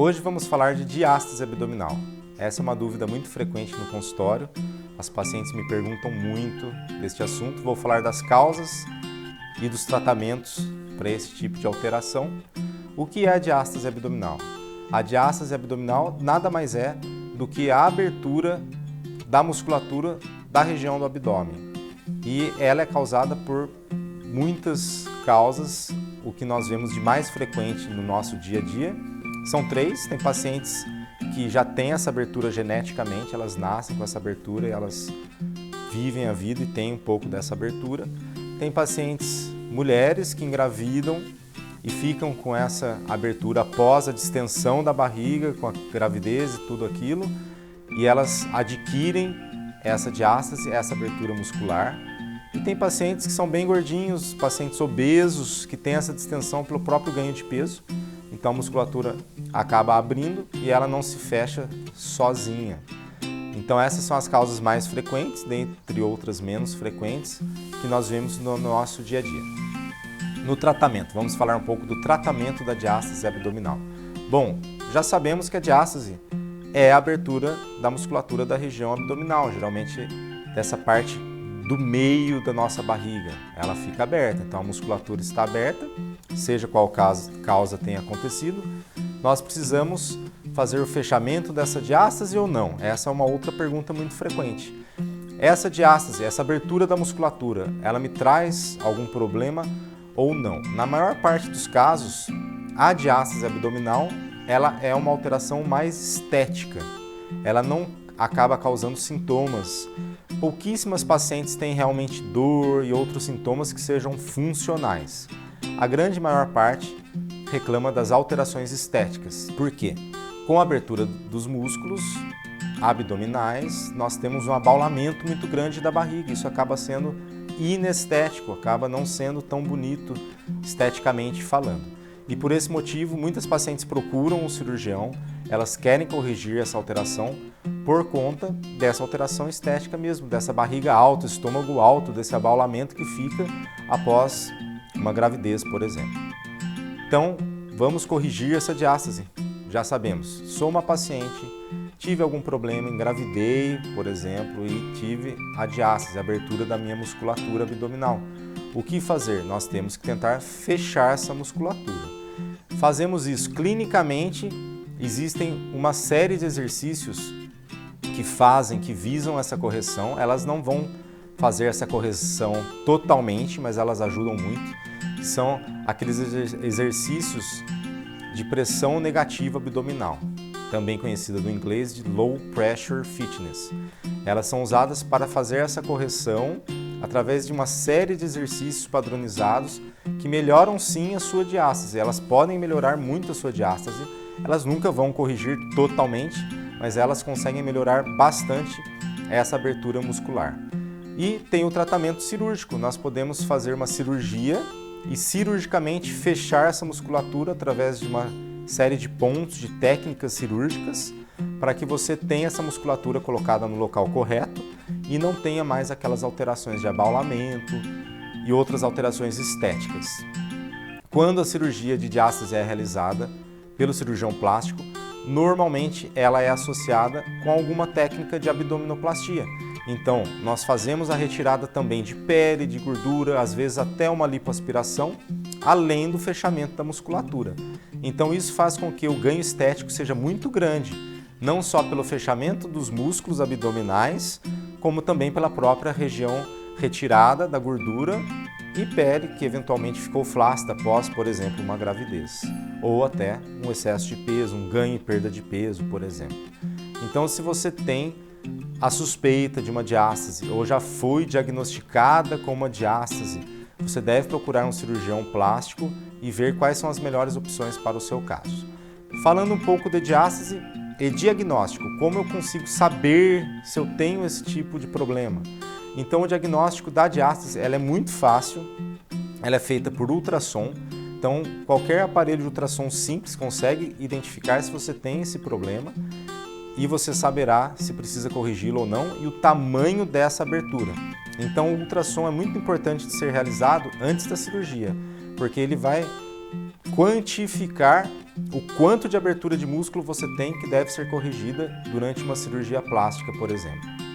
Hoje vamos falar de diástase abdominal. Essa é uma dúvida muito frequente no consultório. As pacientes me perguntam muito deste assunto. Vou falar das causas e dos tratamentos para esse tipo de alteração. O que é a diástase abdominal? A diástase abdominal nada mais é do que a abertura da musculatura da região do abdômen. E ela é causada por muitas causas. O que nós vemos de mais frequente no nosso dia a dia são 3. Tem pacientes que já têm essa abertura geneticamente, elas nascem com essa abertura e elas vivem a vida e têm um pouco dessa abertura. Tem pacientes mulheres que engravidam e ficam com essa abertura após a distensão da barriga, com a gravidez e tudo aquilo, e elas adquirem essa diástase, essa abertura muscular. E tem pacientes que são bem gordinhos, pacientes obesos, que têm essa distensão pelo próprio ganho de peso. Então a musculatura acaba abrindo e ela não se fecha sozinha. Então essas são as causas mais frequentes, dentre outras menos frequentes, que nós vemos no nosso dia a dia. No tratamento, vamos falar um pouco do tratamento da diástase abdominal. Bom, já sabemos que a diástase é a abertura da musculatura da região abdominal, geralmente dessa parte do meio da nossa barriga. Ela fica aberta, então a musculatura está aberta, seja qual causa tenha acontecido. Nós precisamos fazer o fechamento dessa diástase ou não? Essa é uma outra pergunta muito frequente. Essa diástase, essa abertura da musculatura, ela me traz algum problema ou não? Na maior parte dos casos, a diástase abdominal ela é uma alteração mais estética. Ela não acaba causando sintomas. Pouquíssimas pacientes têm realmente dor e outros sintomas que sejam funcionais. A grande maior parte reclama das alterações estéticas. Por quê? Com a abertura dos músculos abdominais, nós temos um abaulamento muito grande da barriga. Isso acaba sendo inestético, acaba não sendo tão bonito esteticamente falando. E por esse motivo, muitas pacientes procuram um cirurgião, elas querem corrigir essa alteração por conta dessa alteração estética mesmo, dessa barriga alta, estômago alto, desse abaulamento que fica após uma gravidez, por exemplo. Então, vamos corrigir essa diástase. Já sabemos, sou uma paciente, tive algum problema, engravidei, por exemplo, e tive a diástase, a abertura da minha musculatura abdominal. O que fazer? Nós temos que tentar fechar essa musculatura. Fazemos isso clinicamente, existem uma série de exercícios que visam essa correção. Elas não vão fazer essa correção totalmente, mas elas ajudam muito. São aqueles exercícios de pressão negativa abdominal, também conhecida no inglês de Low Pressure Fitness. Elas são usadas para fazer essa correção através de uma série de exercícios padronizados que melhoram sim a sua diástase. Elas podem melhorar muito a sua diástase, elas nunca vão corrigir totalmente, mas elas conseguem melhorar bastante essa abertura muscular. E tem o tratamento cirúrgico, nós podemos fazer uma cirurgia e cirurgicamente fechar essa musculatura através de uma série de pontos, de técnicas cirúrgicas, para que você tenha essa musculatura colocada no local correto e não tenha mais aquelas alterações de abaulamento e outras alterações estéticas. Quando a cirurgia de diástase é realizada pelo cirurgião plástico, normalmente ela é associada com alguma técnica de abdominoplastia. Então, nós fazemos a retirada também de pele, de gordura, às vezes até uma lipoaspiração, além do fechamento da musculatura. Então, isso faz com que o ganho estético seja muito grande, não só pelo fechamento dos músculos abdominais, como também pela própria região retirada da gordura e pele que eventualmente ficou flácida após, por exemplo, uma gravidez, ou até um excesso de peso, um ganho e perda de peso, por exemplo. Então, se você tem a suspeita de uma diástase ou já foi diagnosticada com uma diástase, você deve procurar um cirurgião plástico e ver quais são as melhores opções para o seu caso. Falando um pouco de diástase e diagnóstico, como eu consigo saber se eu tenho esse tipo de problema? Então, o diagnóstico da diástase ela é muito fácil, ela é feita por ultrassom. Então, qualquer aparelho de ultrassom simples consegue identificar se você tem esse problema e você saberá se precisa corrigi-lo ou não e o tamanho dessa abertura. Então, o ultrassom é muito importante de ser realizado antes da cirurgia, porque ele vai quantificar o quanto de abertura de músculo você tem que deve ser corrigida durante uma cirurgia plástica, por exemplo.